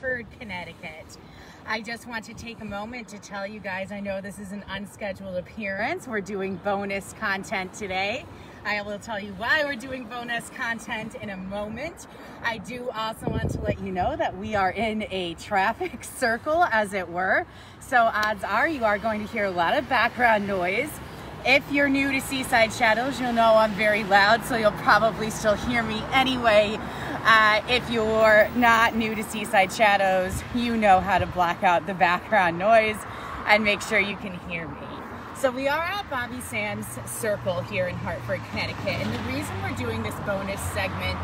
Hartford, Connecticut. I just want to take a moment to tell you guys, I know this is an unscheduled appearance. We're doing bonus content today. I will tell you why we're doing bonus content in a moment. I do also want to let you know that we are in a traffic circle, as it were. So odds are you are going to hear a lot of background noise. If you're new to Seaside Shadows, you'll know I'm very loud, so you'll probably still hear me anyway. If you're not new to Seaside Shadows, you know how to block out the background noise and make sure you can hear me. So we are at Bobby Sands Circle here in Hartford, Connecticut, and the reason we're doing this bonus segment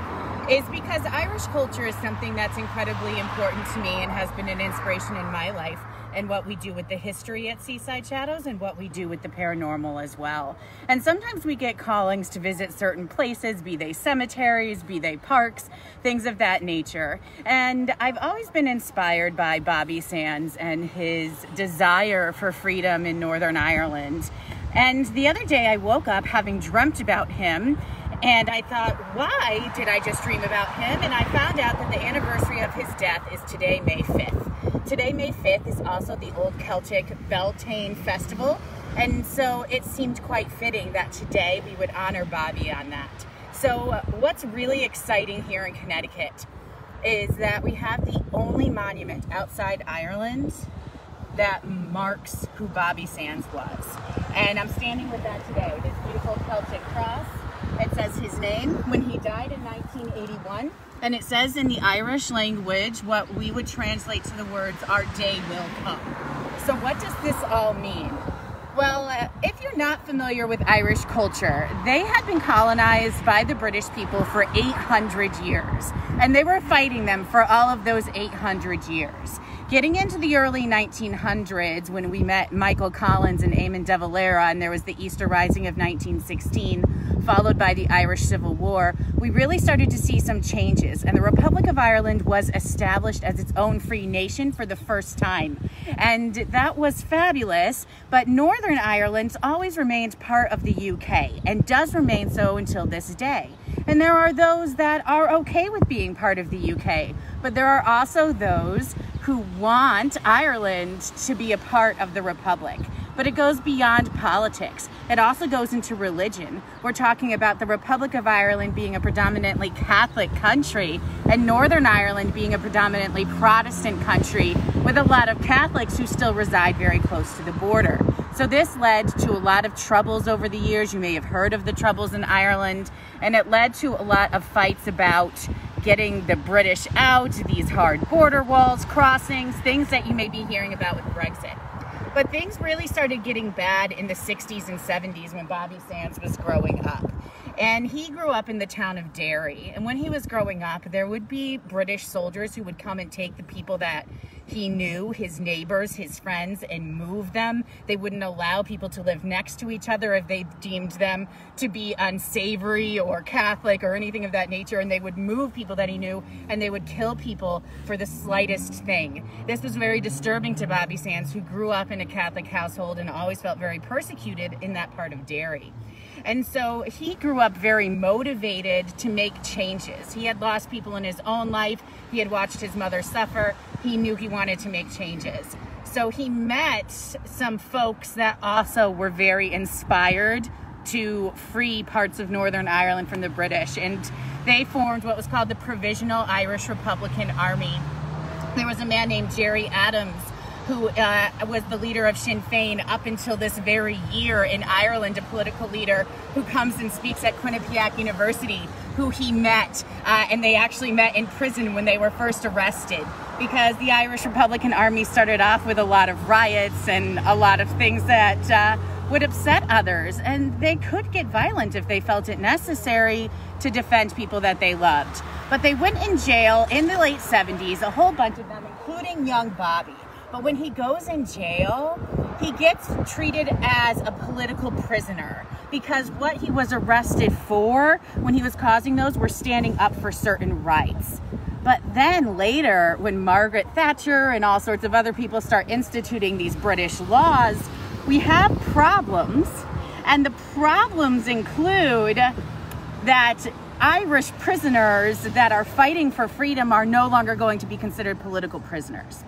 is because Irish culture is something that's incredibly important to me and has been an inspiration in my life, and what we do with the history at Seaside Shadows and what we do with the paranormal as well. And sometimes we get callings to visit certain places, be they cemeteries, be they parks, things of that nature. And I've always been inspired by Bobby Sands and his desire for freedom in Northern Ireland. And the other day I woke up having dreamt about him, and I thought, why did I just dream about him? And I found out that the anniversary of his death is today, May 5th. Today, May 5th, is also the Old Celtic Beltane Festival, and so it seemed quite fitting that today we would honor Bobby on that. So what's really exciting here in Connecticut is that we have the only monument outside Ireland that marks who Bobby Sands was. And I'm standing with that today, this beautiful Celtic cross. It says his name, when he died in 1981. And it says in the Irish language what we would translate to the words, "Our day will come." So what does this all mean? Well, if you're not familiar with Irish culture, they had been colonized by the British people for 800 years. And they were fighting them for all of those 800 years. Getting into the early 1900s, when we met Michael Collins and Eamon de Valera, and there was the Easter Rising of 1916, followed by the Irish Civil War, we really started to see some changes. And the Republic of Ireland was established as its own free nation for the first time. And that was fabulous, but Northern Ireland always remained part of the UK and does remain so until this day. And there are those that are okay with being part of the UK, but there are also those who want Ireland to be a part of the Republic. But it goes beyond politics. It also goes into religion. We're talking about the Republic of Ireland being a predominantly Catholic country and Northern Ireland being a predominantly Protestant country with a lot of Catholics who still reside very close to the border. So this led to a lot of troubles over the years. You may have heard of the troubles in Ireland, and it led to a lot of fights about getting the British out, these hard border walls, crossings, things that you may be hearing about with Brexit. But things really started getting bad in the 60s and 70s when Bobby Sands was growing up. And he grew up in the town of Derry. And when he was growing up, there would be British soldiers who would come and take the people that he knew, his neighbors, his friends, and move them. They wouldn't allow people to live next to each other if they deemed them to be unsavory or Catholic or anything of that nature. And they would move people that he knew, and they would kill people for the slightest thing. This was very disturbing to Bobby Sands, who grew up in a Catholic household and always felt very persecuted in that part of Derry. And so he grew up very motivated to make changes. He had lost people in his own life. He had watched his mother suffer. He knew he wanted to make changes. So he met some folks that also were very inspired to free parts of Northern Ireland from the British. And they formed what was called the Provisional Irish Republican Army. There was a man named Gerry Adams who was the leader of Sinn Féin up until this very year in Ireland, a political leader who comes and speaks at Quinnipiac University, who he met, and they actually met in prison when they were first arrested, because the Irish Republican Army started off with a lot of riots and a lot of things that would upset others, and they could get violent if they felt it necessary to defend people that they loved. But they went in jail in the late 70s, a whole bunch of them, including young Bobby. But when he goes in jail, he gets treated as a political prisoner, because what he was arrested for when he was causing those were standing up for certain rights. But then later, when Margaret Thatcher and all sorts of other people start instituting these British laws, we have problems. And the problems include that Irish prisoners that are fighting for freedom are no longer going to be considered political prisoners.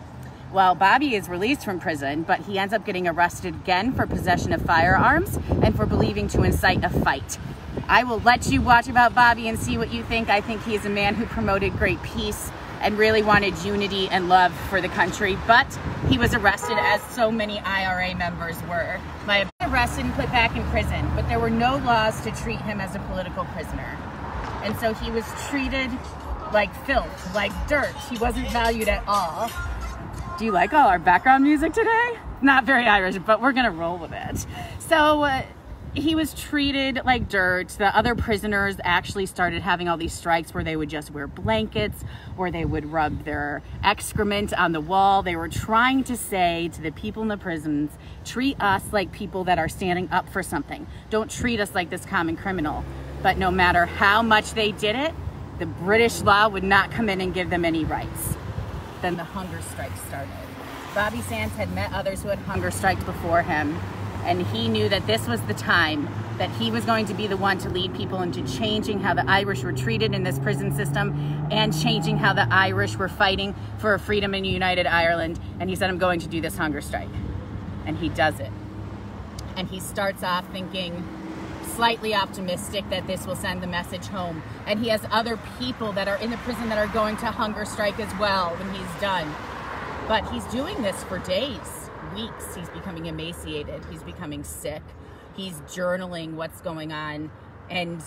Well, Bobby is released from prison, but he ends up getting arrested again for possession of firearms and for believing to incite a fight. I will let you watch about Bobby and see what you think. I think he is a man who promoted great peace and really wanted unity and love for the country, but he was arrested as so many IRA members were. Arrested and put back in prison, but there were no laws to treat him as a political prisoner. And so he was treated like filth, like dirt. He wasn't valued at all. Do you like all our background music today? Not very Irish, but we're gonna roll with it. So he was treated like dirt. The other prisoners actually started having all these strikes where they would just wear blankets, or they would rub their excrement on the wall. They were trying to say to the people in the prisons, treat us like people that are standing up for something. Don't treat us like this common criminal. But no matter how much they did it, the British law would not come in and give them any rights. Then the hunger strike started. Bobby Sands had met others who had hunger striked before him, and he knew that this was the time that he was going to be the one to lead people into changing how the Irish were treated in this prison system and changing how the Irish were fighting for a freedom in a united Ireland. And he said, I'm going to do this hunger strike. And he does it. And he starts off thinking slightly optimistic that this will send the message home. And he has other people that are in the prison that are going to hunger strike as well when he's done. But he's doing this for days, weeks. He's becoming emaciated. He's becoming sick. He's journaling what's going on. And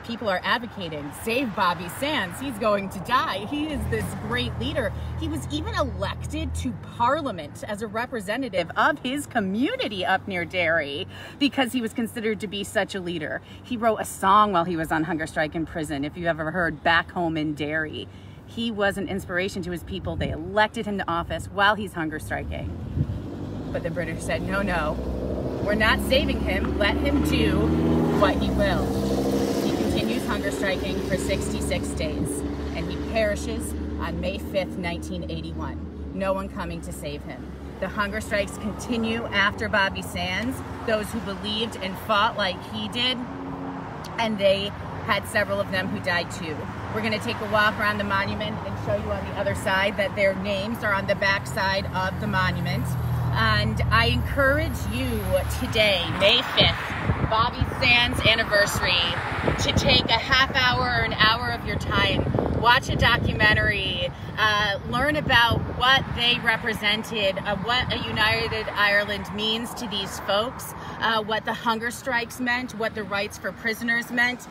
people are advocating, save Bobby Sands. He's going to die. He is this great leader. He was even elected to Parliament as a representative of his community up near Derry because he was considered to be such a leader. He wrote a song while he was on hunger strike in prison. If you ever heard Back Home in Derry, he was an inspiration to his people. They elected him to office while he's hunger striking. But the British said, no, no, we're not saving him. Let him do what he will. He continues hunger striking for 66 days, and he perishes on May 5th, 1981. No one coming to save him. The hunger strikes continue after Bobby Sands, those who believed and fought like he did, and they had several of them who died too. We're going to take a walk around the monument and show you on the other side that their names are on the back side of the monument. And I encourage you today, May 5th, Bobby Sands' anniversary, to take a half hour or an hour of your time, watch a documentary, learn about what they represented, what a united Ireland means to these folks, what the hunger strikes meant, what the rights for prisoners meant,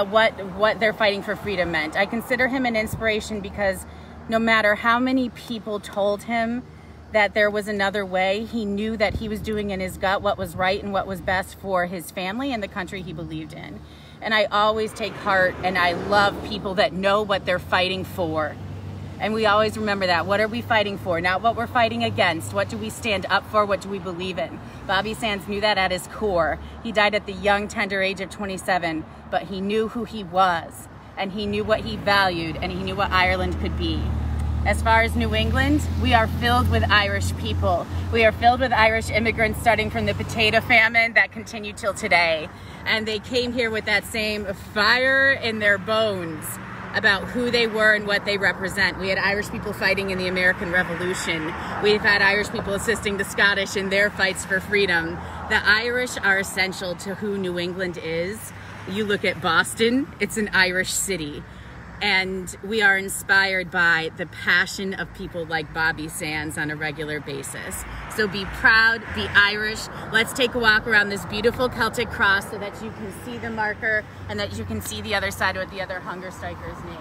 what their fighting for freedom meant. I consider him an inspiration because no matter how many people told him that there was another way, he knew that he was doing in his gut what was right and what was best for his family and the country he believed in. And I always take heart, and I love people that know what they're fighting for. And we always remember that. What are we fighting for? Not what we're fighting against. What do we stand up for? What do we believe in? Bobby Sands knew that at his core. He died at the young, tender age of 27, but he knew who he was, and he knew what he valued, and he knew what Ireland could be. As far as New England, we are filled with Irish people. We are filled with Irish immigrants starting from the potato famine that continued till today. And they came here with that same fire in their bones about who they were and what they represent. We had Irish people fighting in the American Revolution. We've had Irish people assisting the Scottish in their fights for freedom. The Irish are essential to who New England is. You look at Boston, it's an Irish city. And we are inspired by the passion of people like Bobby Sands on a regular basis. So be proud, be Irish. Let's take a walk around this beautiful Celtic cross so that you can see the marker and that you can see the other side with the other hunger strikers' names.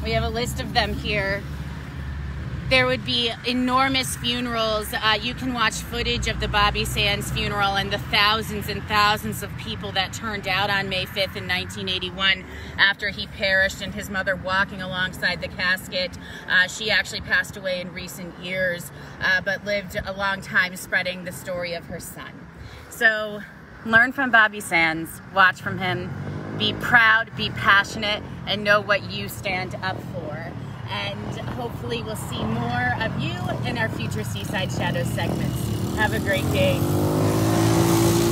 We have a list of them here. There would be enormous funerals. You can watch footage of the Bobby Sands funeral and the thousands and thousands of people that turned out on May 5th in 1981 after he perished, and his mother walking alongside the casket. She actually passed away in recent years, but lived a long time spreading the story of her son. So learn from Bobby Sands, watch from him, be proud, be passionate, and know what you stand up for. and hopefully we'll see more of you in our future Seaside Shadows segments. Have a great day.